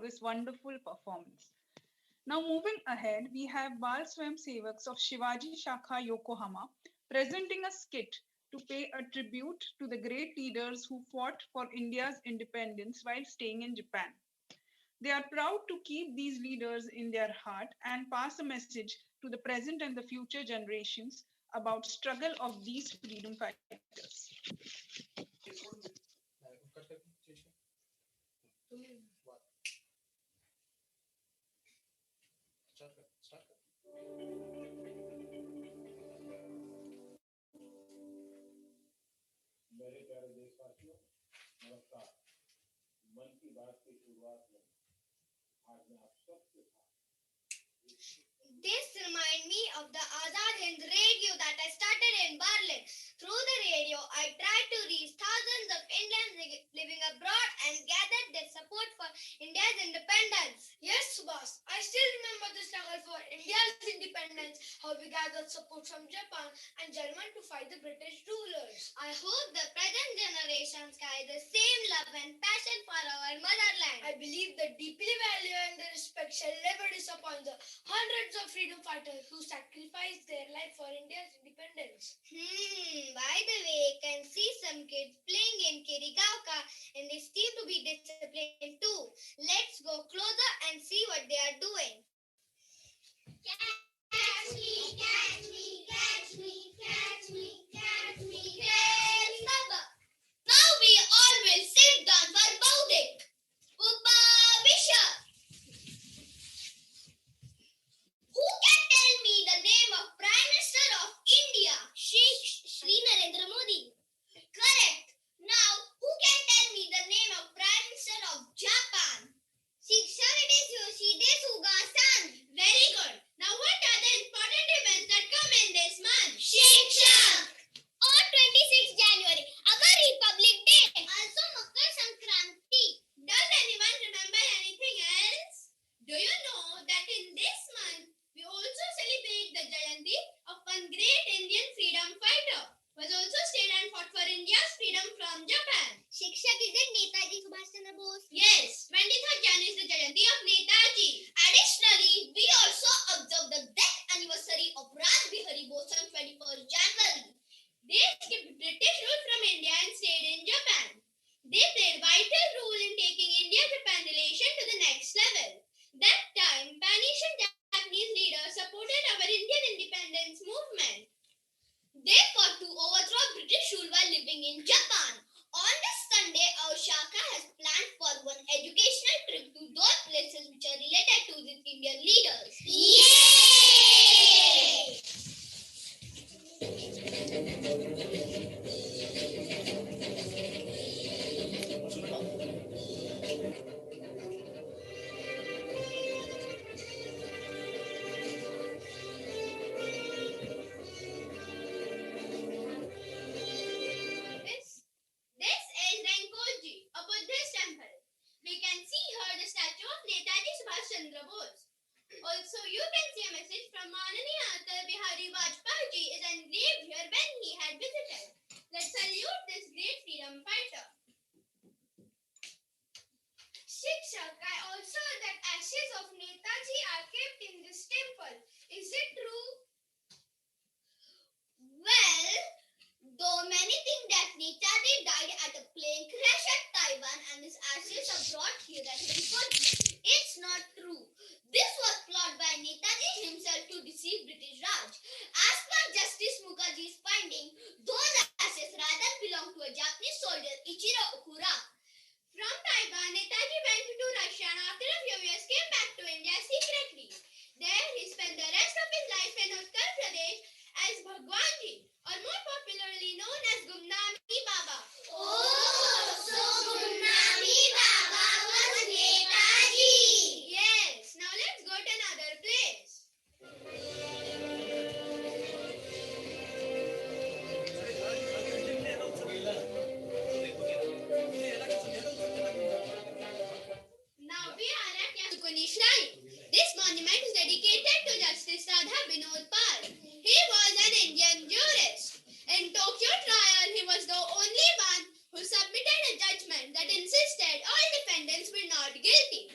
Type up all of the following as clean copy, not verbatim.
this wonderful performance. Now, moving ahead, we have Bal Swayamsevaks of Shivaji Shakha Yokohama presenting a skit to pay a tribute to the great leaders who fought for India's independence while staying in Japan. They are proud to keep these leaders in their heart and pass a message to the present and the future generations about struggle of these freedom fighters. मेरे प्यारे देशवासियों, नमस्कार। मन की बात की शुरुआत में आज मैं आप सबके साथ this reminds me of the Azad Hind radio that I started in Berlin. Through the radio, I tried to reach thousands of Indians living abroad and gathered their support for India's independence. Yes, Subhas, I still remember the struggle for India's independence, how we gathered support from Japan and Germany to fight the British rulers. I hope the present generations carry the same love and passion for our motherland. I believe the deeply value and the respect shall never disappoint the hundreds of freedom fighters who sacrificed their life for India's independence. By the way, I can see some kids playing in Kirigavka and they seem to be disciplined too. Let's go closer and see what they are doing. Catch me, catch me, catch me, catch me, catch me, catch me. Now we all will sit down for bowling. Pupa Visha. Who can tell me the name of Prime Minister of India? Sheikh Shri Narendra Modi. Correct. Now, who can tell me the name of Prime Minister of Japan? Shiksha Yoshide Suga-san. Very good. Now, what are the important events that come in this month? Shiksha. On 26th January, our Republic Day. Also Makar Sankranti. Does anyone remember anything else? Do you know that in this month, we also celebrate the Jayanti of one great Indian freedom fighter who was also stayed and fought for India's freedom from Japan. Shikshak, is it Netaji Subhash Chandra Bose? Yes, 23rd January is the Jayanti of Netaji. Additionally, we also observe the death anniversary of Raj Bihari Bose on 21st January. They escaped British rule from India and stayed in Japan. They played vital role in taking India-Japan relation to the next level. That time, Spanish and Japanese leaders supported our Indian independence movement. They fought to overthrow British rule while living in Japan. On this Sunday, our Shaka has planned for one educational trip to those places which are related to these Indian leaders. Yay! This is Renkoji, a Buddhist temple. We can see here the statue of Netaji Subhash Chandra Bose. Also, you can see a message from Mananiya Atal Bihari Vajpayee is engraved here when he had visited. Let's salute this great freedom fighter. Shikshak, I also heard that ashes of Netaji are kept in this temple. Is it true? Well, though many think that Netaji died at a plane crash at Taiwan and his ashes are brought here at Rinpoche, it's not true. This was plotted by Netaji himself to deceive British Raj. As per Justice Mukherjee's finding, those ashes rather belong to a Japanese soldier, Ichiro Okura. From Taiwan, Netaji went to Russia and after a few years came back to India secretly. There he spent the rest of his life in Uttar Pradesh as Bhagwanji, or more popularly known as Gumnami Baba. Oh, so Gumnami Baba was Netaji. Yes, now let's go to another place. Now we are at Yasukuni Shrine. This monument is dedicated to Justice Radha Binod Pal. He was an Indian jurist. In Tokyo trial, he was the only one who submitted a judgment that insisted all defendants were not guilty.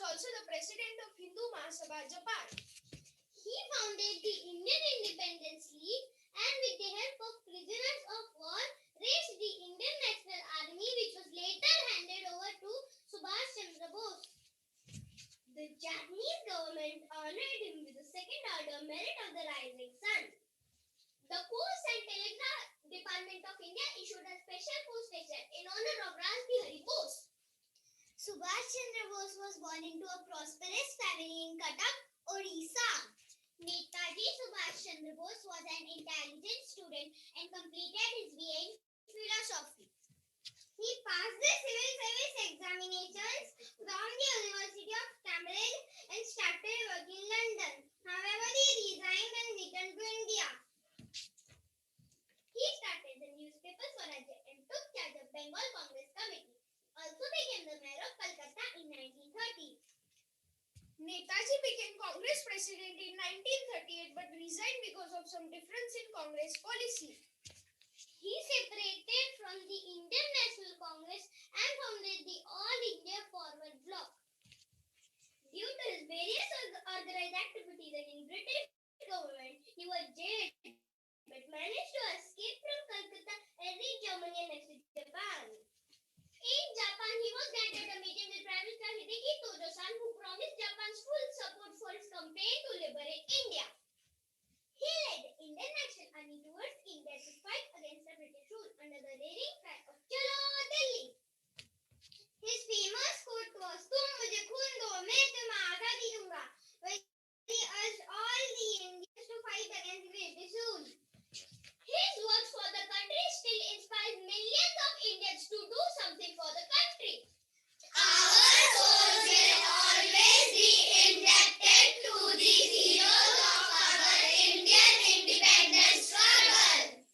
also the president of Hindu Mahasabha, Japan. He founded the Indian Independence League and with the help of prisoners of war raised the Indian National Army, which was later handed over to Subhash Chandra Bose. The Japanese government honored him with the Second Order Merit of the Rising Sun. The Post and Telegraph Department of India issued a special postage in honor of Raj Bihari Bose. Subhash Chandra Bose was born into a prosperous family in Cuttack, Odisha. Netaji Subhash Chandra Bose was an intelligent student and completed his BA in philosophy. He passed the civil service examinations from the University of Cambridge and started working in London. However, he resigned and returned to India. He started the newspaper Swarajya and took charge of Bengal Congress Committee. Also became the mayor of Calcutta in 1930. Netaji became Congress president in 1938 but resigned because of some difference in Congress policy. He separated from the Indian National Congress and founded the All India Forward Bloc. Due to his various organized activities in British government, he was jailed but managed to escape from Calcutta and reach Germany and next to Japan. In Japan, he was granted a meeting with Prime Minister Hideki Tojo-san, who promised Japan's full support for his campaign to liberate India. He led the Indian National Army towards India to fight against the British rule under the rallying cry of Chalo Delhi. His famous quote was "Tum mujhe khoon do, main tumhe azadi dunga," where he urged all the Indians to fight against British rule. His works for the country still inspires millions of Indians to do something for the country. Our souls will always be indebted to the heroes of our Indian independence struggle.